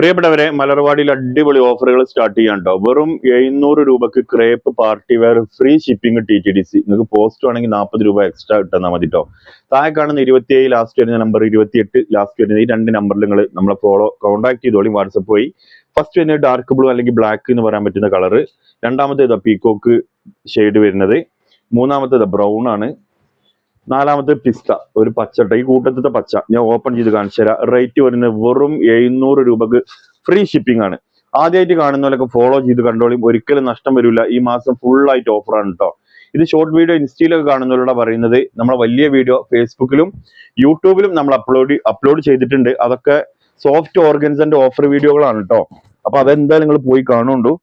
പ്രിയപ്പെട്ടവരെ, മലർവാടിയിൽ അടിപൊളി ഓഫറുകൾ സ്റ്റാർട്ട് ചെയ്യാൻ കേട്ടോ. വെറും 700 രൂപക്ക് crepe party wear free shipping TTDC. നിങ്ങൾക്ക് പോസ്റ്റ് ആണെങ്കിൽ 40 രൂപ എക്സ്ട്രാ കിട്ടാൻ മതി കേട്ടോ. താഴെ കാണുന്ന 27 ലാസ്റ്റ് വരുന്ന നമ്പർ, 28 ലാസ്റ്റ് വരുന്ന ഈ 2 നമ്പറിൽ നിങ്ങൾ നമ്മളെ കോൺടാക്ട് ചെയ്തോളി വാട്സപ്പ് വഴി. ഫസ്റ്റ് വരുന്നത് ഡാർക്ക് ബ്ലൂ അല്ലെങ്കിൽ ബ്ലാക്ക് എന്ന് പറയാൻ പറ്റുന്ന കളറ്. രണ്ടാമത്തേത് പീകോക്ക് ഷെയ്ഡ് വരുന്നത്. മൂന്നാമത്തേത് ബ്രൗൺ ആണ്. നാലാമത്തെ പിസ്ത, ഒരു പച്ചട്ട. ഈ കൂട്ടത്തിലത്തെ പച്ച ഞാൻ ഓപ്പൺ ചെയ്ത് കാണിച്ചു തരാം. റേറ്റ് വരുന്നത് വെറും 700 രൂപക്ക് ഫ്രീ ഷിപ്പിംഗ് ആണ്. ആദ്യമായിട്ട് കാണുന്നവരൊക്കെ ഫോളോ ചെയ്ത് കണ്ടോളിയും, ഒരിക്കലും നഷ്ടം വരില്ല. ഈ മാസം ഫുൾ ആയിട്ട് ഓഫറാണ് കേട്ടോ. ഇത് ഷോർട്ട് വീഡിയോ ഇൻസ്റ്റയിലൊക്കെ കാണുന്നവരോട് പറയുന്നത്, നമ്മളെ വലിയ വീഡിയോ ഫേസ്ബുക്കിലും യൂട്യൂബിലും നമ്മൾ അപ്ലോഡ് ചെയ്തിട്ടുണ്ട്. അതൊക്കെ സോഫ്റ്റ് ഓർഗൻസിന്റെ ഓഫർ വീഡിയോകളാണ് കേട്ടോ. അപ്പൊ അതെന്തായാലും നിങ്ങൾ പോയി കാണുന്നുണ്ടോ.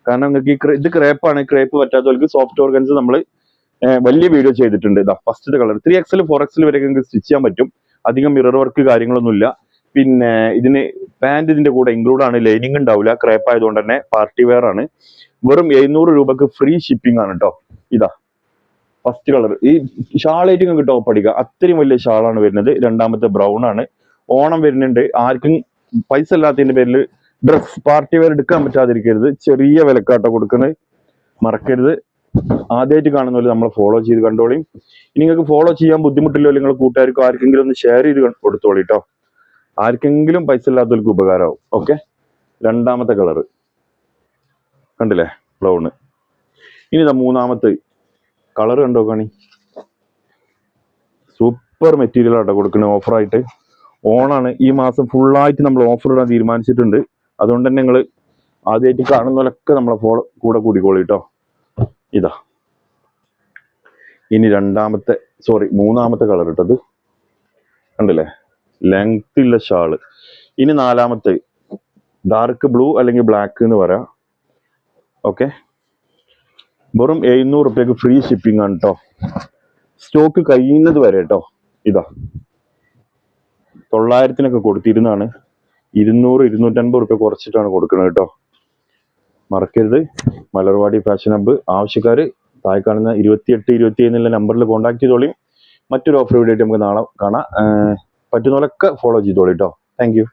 കാരണം നിങ്ങൾക്ക് ഇത് ക്രേപ്പാണ്. ക്രേപ്പ് പറ്റാത്തവർക്ക് സോഫ്റ്റ് ഓർഗൻസ് നമ്മൾ വലിയ വീഡിയോ ചെയ്തിട്ടുണ്ട്. ഇതാ ഫസ്റ്റ് കളർ 3XL 4XL വരെ നിങ്ങൾക്ക് സ്റ്റിച്ച് ചെയ്യാൻ പറ്റും. അധികം മിറർ വർക്ക് കാര്യങ്ങളൊന്നുമില്ല. പിന്നെ ഇതിന് പാന്റ് ഇതിന്റെ കൂടെ ഇൻക്ലൂഡ് ആണ്. ലൈനിങ് ഉണ്ടാവില്ല. ക്രേപ്പ് ആയതുകൊണ്ട് തന്നെ പാർട്ടി വെയർ ആണ്. വെറും 700 രൂപക്ക് ഫ്രീ ഷിപ്പിംഗ് ആണ് കേട്ടോ. ഇതാ ഫസ്റ്റ് കളർ. ഈ ഷാളായിട്ട് നിങ്ങൾക്ക് ടോപ്പ് അടിക്കുക. അത്രയും വലിയ ഷാളാണ് വരുന്നത്. രണ്ടാമത്തെ ബ്രൗൺ ആണ്. ഓണം വരുന്നുണ്ട്. ആർക്കും പൈസ ഇല്ലാത്തതിന്റെ പേരിൽ ഡ്രസ് പാർട്ടി വെയർ എടുക്കാൻ പറ്റാതിരിക്കരുത്. ചെറിയ വിലക്കാട്ടോ കൊടുക്കുന്നത്, മറക്കരുത്. ആദ്യമായിട്ട് കാണുന്നവര് നമ്മളെ ഫോളോ ചെയ്ത് കണ്ടോളിയും. ഇനി നിങ്ങൾക്ക് ഫോളോ ചെയ്യാൻ ബുദ്ധിമുട്ടില്ലോ, നിങ്ങൾ കൂട്ടുകാർക്കും ആർക്കെങ്കിലും ഒന്ന് ഷെയർ ചെയ്ത് കൊടുത്തോളി കേട്ടോ. ആർക്കെങ്കിലും പൈസ ഇല്ലാത്തവർക്ക് ഉപകാരമാവും. ഓക്കെ, രണ്ടാമത്തെ കളറ് കണ്ടില്ലേ, ബ്രൗണ്. ഇനി ഇതാ മൂന്നാമത്തെ കളർ കണ്ടോ കാണി. സൂപ്പർ മെറ്റീരിയൽ ആട്ടോ കൊടുക്കുന്നത് ഓഫറായിട്ട്. ഓണാണ്, ഈ മാസം ഫുള്ളായിട്ട് നമ്മൾ ഓഫർ ഇടാൻ തീരുമാനിച്ചിട്ടുണ്ട്. അതുകൊണ്ട് തന്നെ നിങ്ങൾ ആദ്യമായിട്ട് കാണുന്നവരൊക്കെ നമ്മളെ കൂടെ കൂടിക്കോളി കേട്ടോ. ഇതാ ഇനി മൂന്നാമത്തെ കളർ ഇട്ടത് കണ്ടില്ലേ, ലെങ്ത് ഉള്ള ഷാള്. ഇനി നാലാമത്തെ ഡാർക്ക് ബ്ലൂ അല്ലെങ്കിൽ ബ്ലാക്ക് എന്ന് പറയാം. ഓക്കെ, വെറും 700 രൂപയ്ക്ക് ഫ്രീ ഷിപ്പിംഗ് ആണ് കേട്ടോ. സ്റ്റോക്ക് കഴിയുന്നത് വരെ കേട്ടോ. ഇതാ 900-നൊക്കെ കൊടുത്തിരുന്നാണ്. 200-250 രൂപ കുറച്ചിട്ടാണ് കൊടുക്കുന്നത് കേട്ടോ. മറക്കരുത്. മലർവാടി ഫാഷൻ ഹബ്ബ് ആവശ്യക്കാര് താഴെ കാണുന്ന 28, 27 നമ്പറിൽ കോൺടാക്ട് ചെയ്തോളിയും. മറ്റൊരു ഓഫർ വീഡിയോ ആയിട്ട് നമുക്ക് നാളെ കാണാം. പറ്റുന്നവരൊക്കെ ഫോളോ ചെയ്തോളി കേട്ടോ. Thank you.